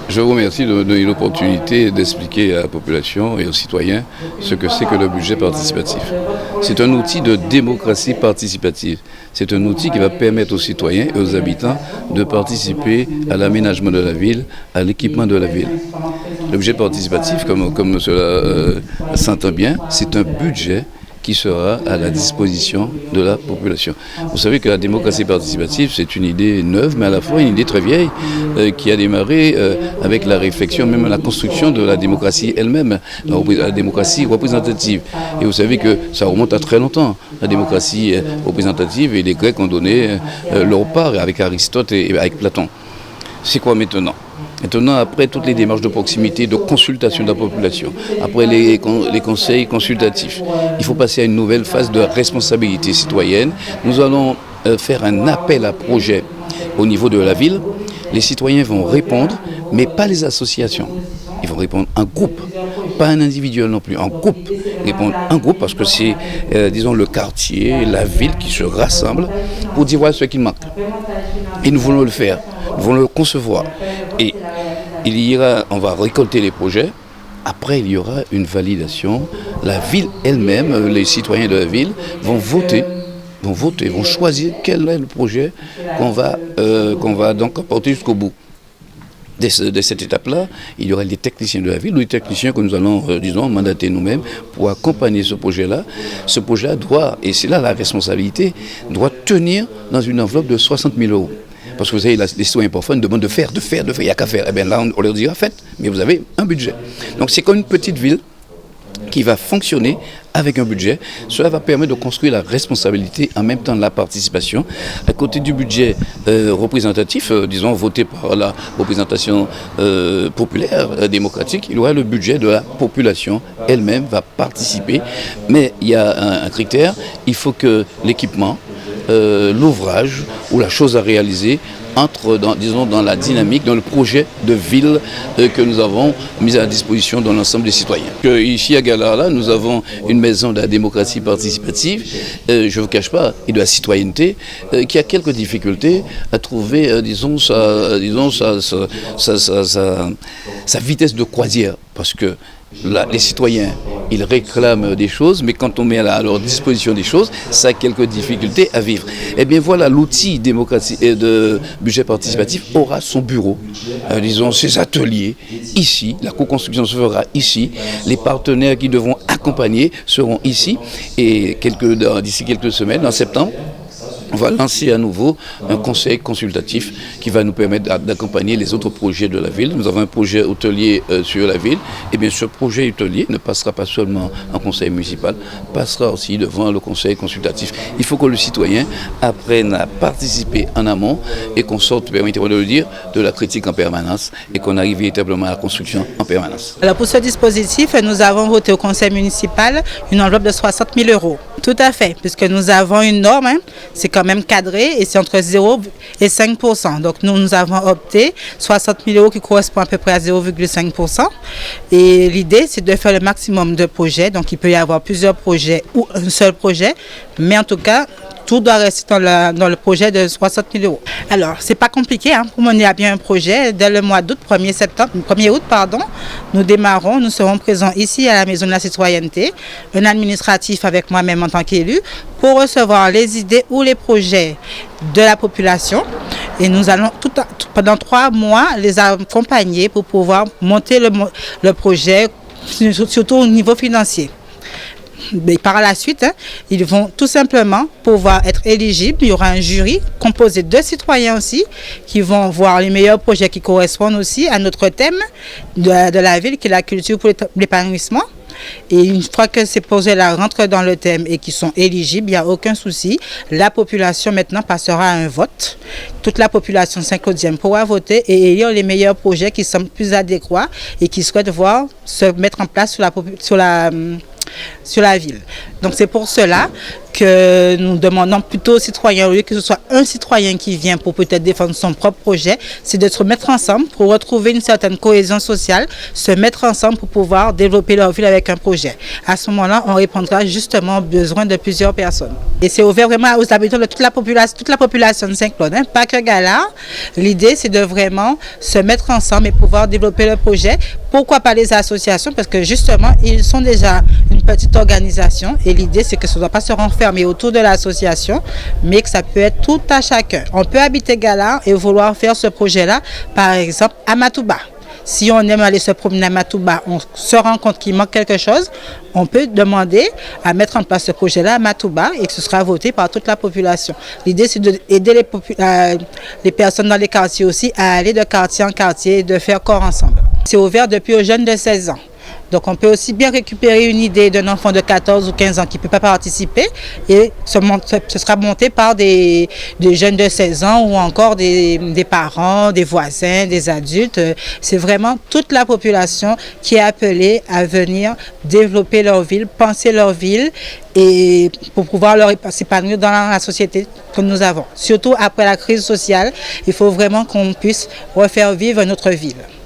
Je vous remercie de me donner l'opportunité d'expliquer à la population et aux citoyens ce que c'est que le budget participatif. C'est un outil de démocratie participative. C'est un outil qui va permettre aux citoyens et aux habitants de participer à l'aménagement de la ville, à l'équipement de la ville. Le budget participatif, comme cela s'entend bien, c'est un budget qui sera à la disposition de la population. Vous savez que la démocratie participative, c'est une idée neuve, mais à la fois une idée très vieille, qui a démarré avec la réflexion, même la construction de la démocratie elle-même, la démocratie représentative. Et vous savez que ça remonte à très longtemps, la démocratie représentative, et les Grecs ont donné leur part avec Aristote et avec Platon. C'est quoi maintenant ? Maintenant, après toutes les démarches de proximité, de consultation de la population, après les conseils consultatifs, il faut passer à une nouvelle phase de responsabilité citoyenne. Nous allons faire un appel à projet au niveau de la ville. Les citoyens vont répondre, mais pas les associations. Ils vont répondre en groupe, pas un individuel non plus, en groupe. Répondre en groupe parce que c'est, disons, le quartier, la ville qui se rassemble pour dire voilà ce qui manque. Et nous voulons le faire, nous voulons le concevoir. Et on va récolter les projets. Après, il y aura une validation. La ville elle-même, les citoyens de la ville vont voter, vont choisir quel est le projet qu'on va donc apporter jusqu'au bout. Dès cette étape-là, il y aura les techniciens de la ville ou les techniciens que nous allons, mandater nous-mêmes pour accompagner ce projet-là. Ce projet-là doit, et c'est là la responsabilité, doit tenir dans une enveloppe de 60 000 €. Parce que vous savez, les citoyens parfois nous demandent de faire, il n'y a qu'à faire. Eh bien là, on leur dira, faites, mais vous avez un budget. Donc c'est comme une petite ville qui va fonctionner avec un budget. Cela va permettre de construire la responsabilité, en même temps la participation. À côté du budget représentatif, voté par la représentation populaire, démocratique, il y aura le budget de la population elle-même va participer. Mais il y a un critère, il faut que l'équipement, l'ouvrage ou la chose à réaliser entre dans la dynamique, dans le projet de ville que nous avons mis à la disposition de l'ensemble des citoyens. Ici à Galara, nous avons une maison de la démocratie participative, je ne vous cache pas, et de la citoyenneté, qui a quelques difficultés à trouver, sa vitesse de croisière, parce que les citoyens, ils réclament des choses, mais quand on met à leur disposition des choses, ça a quelques difficultés à vivre. Eh bien voilà, l'outil démocratie et de budget participatif aura son bureau, ses ateliers ici, la co-construction se fera ici, les partenaires qui devront accompagner seront ici, et d'ici quelques semaines, en septembre, on va lancer à nouveau un conseil consultatif qui va nous permettre d'accompagner les autres projets de la ville. Nous avons un projet hôtelier sur la ville. Et bien ce projet hôtelier ne passera pas seulement en conseil municipal, passera aussi devant le conseil consultatif. Il faut que le citoyen apprenne à participer en amont et qu'on sorte, permettez-moi de le dire, de la critique en permanence et qu'on arrive véritablement à la construction en permanence. Alors pour ce dispositif, nous avons voté au conseil municipal une enveloppe de 60 000 €. Tout à fait, puisque nous avons une norme, c'est quand même cadré et c'est entre 0 et 5%. Donc nous avons opté 60 000 € qui correspond à peu près à 0,5%. Et l'idée, c'est de faire le maximum de projets. Donc il peut y avoir plusieurs projets ou un seul projet, mais en tout cas, tout doit rester dans le projet de 60 000 €. Alors, c'est pas compliqué pour mener à bien un projet. Dès le mois d'août, 1er août, nous démarrons, nous serons présents ici à la Maison de la Citoyenneté, un administratif avec moi-même en tant qu'élu, pour recevoir les idées ou les projets de la population. Et nous allons pendant 3 mois les accompagner pour pouvoir monter le projet, surtout au niveau financier. Mais par la suite, ils vont tout simplement pouvoir être éligibles. Il y aura un jury composé de citoyens aussi qui vont voir les meilleurs projets qui correspondent aussi à notre thème de la ville, qui est la culture pour l'épanouissement. Et une fois que ces projets-là rentrent dans le thème et qui sont éligibles, il n'y a aucun souci. La population maintenant passera à un vote. Toute la population saint-claudienne pourra voter et élire les meilleurs projets qui sont plus adéquats et qui souhaitent voir se mettre en place sur la ville. Donc c'est pour cela que nous demandons plutôt aux citoyens, au lieu que ce soit un citoyen qui vient pour peut-être défendre son propre projet, c'est de se mettre ensemble pour retrouver une certaine cohésion sociale, se mettre ensemble pour pouvoir développer leur ville avec un projet. À ce moment-là, on répondra justement aux besoins de plusieurs personnes. Et c'est ouvert vraiment aux habitants de toute la population de Saint-Claude, hein, pas que Galas. L'idée, c'est de vraiment se mettre ensemble et pouvoir développer le projet. Pourquoi pas les associations? Parce que justement, ils sont déjà une petite organisation et l'idée, c'est que ça ne doit pas se renfermer autour de l'association, mais que ça peut être tout à chacun. On peut habiter Galas et vouloir faire ce projet-là, par exemple, à Matouba. Si on aime aller se promener à Matouba, on se rend compte qu'il manque quelque chose, on peut demander à mettre en place ce projet-là à Matouba et que ce sera voté par toute la population. L'idée, c'est d'aider les personnes dans les quartiers aussi à aller de quartier en quartier et de faire corps ensemble. C'est ouvert depuis aux jeunes de 16 ans. Donc on peut aussi bien récupérer une idée d'un enfant de 14 ou 15 ans qui ne peut pas participer et ce sera monté par des jeunes de 16 ans ou encore des parents, des voisins, des adultes. C'est vraiment toute la population qui est appelée à venir développer leur ville, penser leur ville et pour pouvoir s'épanouir dans la société que nous avons. Surtout après la crise sociale, il faut vraiment qu'on puisse refaire vivre notre ville.